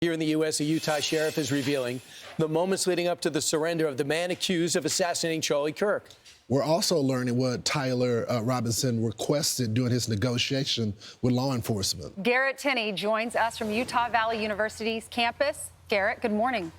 Here in the U.S., a Utah sheriff is revealing the moments leading up to the surrender of the man accused of assassinating Charlie Kirk. We're also learning what Tyler Robinson requested during his negotiation with law enforcement. Garrett Tenney joins us from Utah Valley University's campus. Garrett, good morning.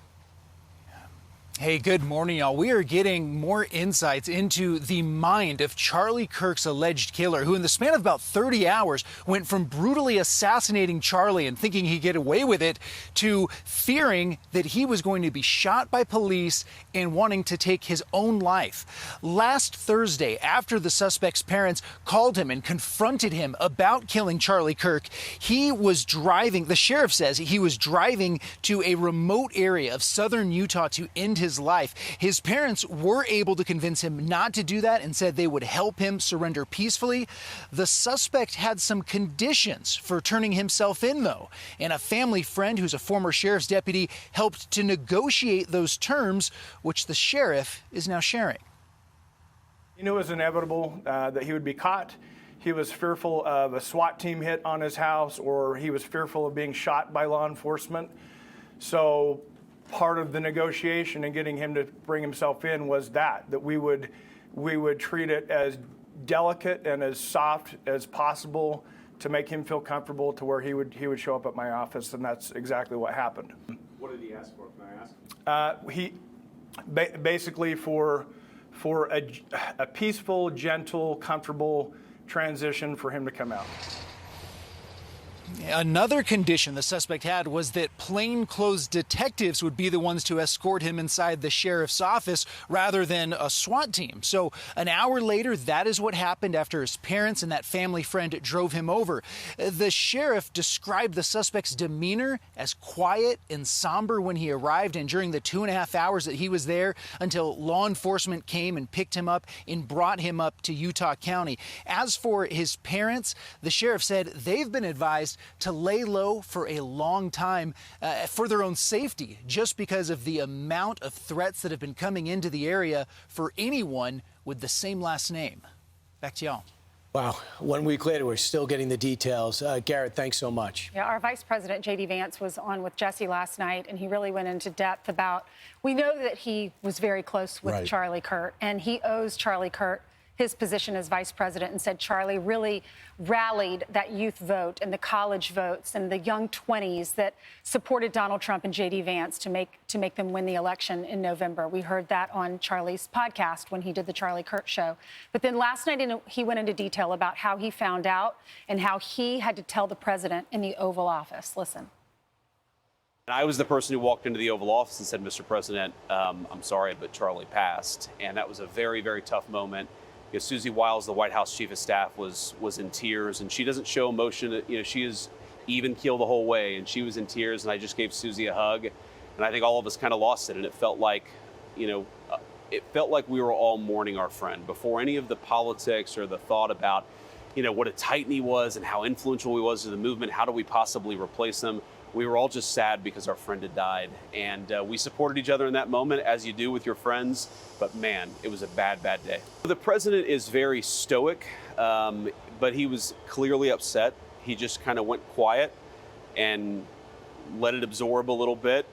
Hey, good morning, y'all. We are getting more insights into the mind of Charlie Kirk's alleged killer, who in the span of about 30 hours went from brutally assassinating Charlie and thinking he'd get away with it to fearing that he was going to be shot by police and wanting to take his own life. Last Thursday, after the suspect's parents called him and confronted him about killing Charlie Kirk, he was driving, the sheriff says he was driving to a remote area of southern Utah to end his life. His parents were able to convince him not to do that and said they would help him surrender peacefully. The suspect had some conditions for turning himself in, though, and a family friend who's a former sheriff's deputy helped to negotiate those terms, which the sheriff is now sharing. He knew it was inevitable that he would be caught. He was fearful of a SWAT team hit on his house, or he was fearful of being shot by law enforcement. So part of the negotiation and getting him to bring himself in was that we would treat it as delicate and as soft as possible to make him feel comfortable to where he would show up at my office, and that's exactly what happened. What did he ask for? Can I ask? He basically for a peaceful, gentle, comfortable transition for him to come out. Another condition the suspect had was that plainclothes detectives would be the ones to escort him inside the sheriff's office rather than a SWAT team. So an hour later, that is what happened after his parents and that family friend drove him over. The sheriff described the suspect's demeanor as quiet and somber when he arrived, and during the 2.5 hours that he was there until law enforcement came and picked him up and brought him up to Utah County. As for his parents, the sheriff said they've been advised to lay low for a long time for their own safety, just because of the amount of threats that have been coming into the area for anyone with the same last name. Back to y'all. Wow. 1 week later, we're still getting the details. Garrett, thanks so much. Yeah, our Vice President, J.D. Vance, was on with Jesse last night, and he really went into depth about, we know that he was very close with Charlie Kirk, and he owes Charlie Kirk his position as vice president, and said Charlie really rallied that youth vote and the college votes and the young 20s that supported Donald Trump and J.D. Vance to make them win the election in November. We heard that on Charlie's podcast when he did the Charlie Kirk show. But then last night he went into detail about how he found out and how he had to tell the president in the Oval Office. Listen. I was the person who walked into the Oval Office and said, "Mr. President, I'm sorry, but Charlie passed." And that was a very, very tough moment. Susie Wiles, the White House chief of staff, was in tears, and she doesn't show emotion. She is even keel the whole way, and she was in tears, and I just gave Susie a hug, and I think all of us kind of lost it, and it felt like, we were all mourning our friend before any of the politics or the thought about, what a titan he was and how influential he was to the movement. How do we possibly replace him? We were all just sad because our friend had died, and we supported each other in that moment, as you do with your friends, but man, it was a bad, bad day. The president is very stoic, but he was clearly upset. He just kind of went quiet and let it absorb a little bit,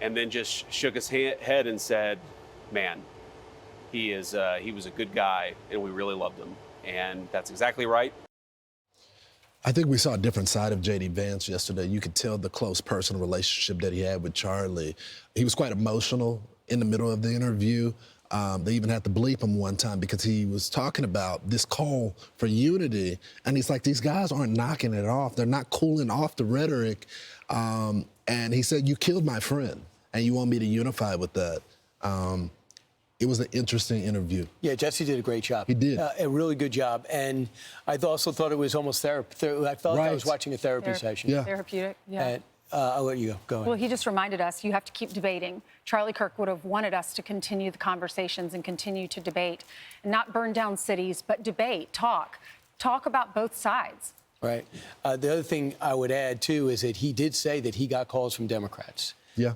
and then just shook his head and said, man, he was a good guy, and we really loved him, and that's exactly right. I think we saw a different side of J.D. Vance yesterday. You could tell the close personal relationship that he had with Charlie. He was quite emotional in the middle of the interview. They even had to bleep him one time because he was talking about this call for unity. And he's like, these guys aren't knocking it off. They're not cooling off the rhetoric. And he said, you killed my friend, and you want me to unify with that. It was an interesting interview. Yeah, Jesse did a great job. He did. A really good job. And I also thought it was almost therapy. I felt like I was watching a therapy session. Yeah. Therapeutic, yeah. And, I'll let you go. Go ahead. Well, he just reminded us you have to keep debating. Charlie Kirk would have wanted us to continue the conversations and continue to debate, and not burn down cities, but debate, talk about both sides. Right. The other thing I would add, too, is that he did say that he got calls from Democrats. Yeah.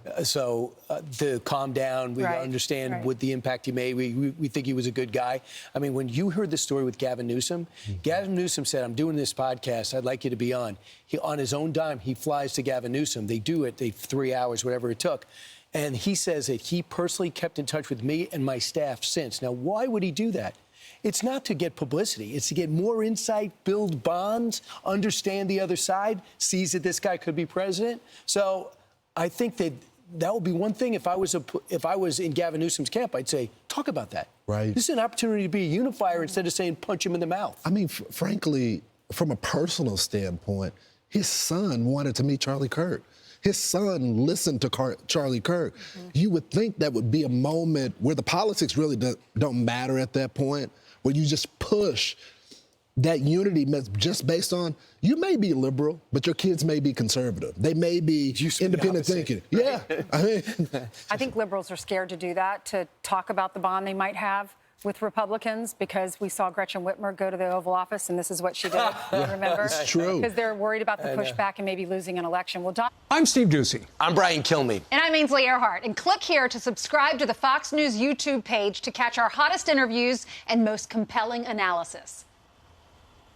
To calm down, we understand what the impact he made. We think he was a good guy. I mean, when you heard the story with Gavin Newsom, Gavin Newsom said, I'm doing this podcast. I'd like you to be on. On his own dime, he flies to Gavin Newsom. They do it, 3 hours, whatever it took. And he says that he personally kept in touch with me and my staff since. Now, why would he do that? It's not to get publicity. It's to get more insight, build bonds, understand the other side, sees that this guy could be president. So I think that would be one thing. If I was in Gavin Newsom's camp, I'd say, talk about that. Right. This is an opportunity to be a unifier instead of saying punch him in the mouth. I mean, frankly, from a personal standpoint, his son wanted to meet Charlie Kirk. His son listened to Charlie Kirk. You would think that would be a moment where the politics really don't matter at that point, where you just push that unity just based on, you may be liberal, but your kids may be conservative. They may be independent thinking. Yeah. I think liberals are scared to do that, to talk about the bond they might have with Republicans, because we saw Gretchen Whitmer go to the Oval Office, and this is what she did. Remember? It's true. Because they're worried about the pushback and maybe losing an election. Well, I'm Steve Ducey. I'm Brian Kilmeade. And I'm Ainsley Earhart. And click here to subscribe to the Fox News YouTube page to catch our hottest interviews and most compelling analysis.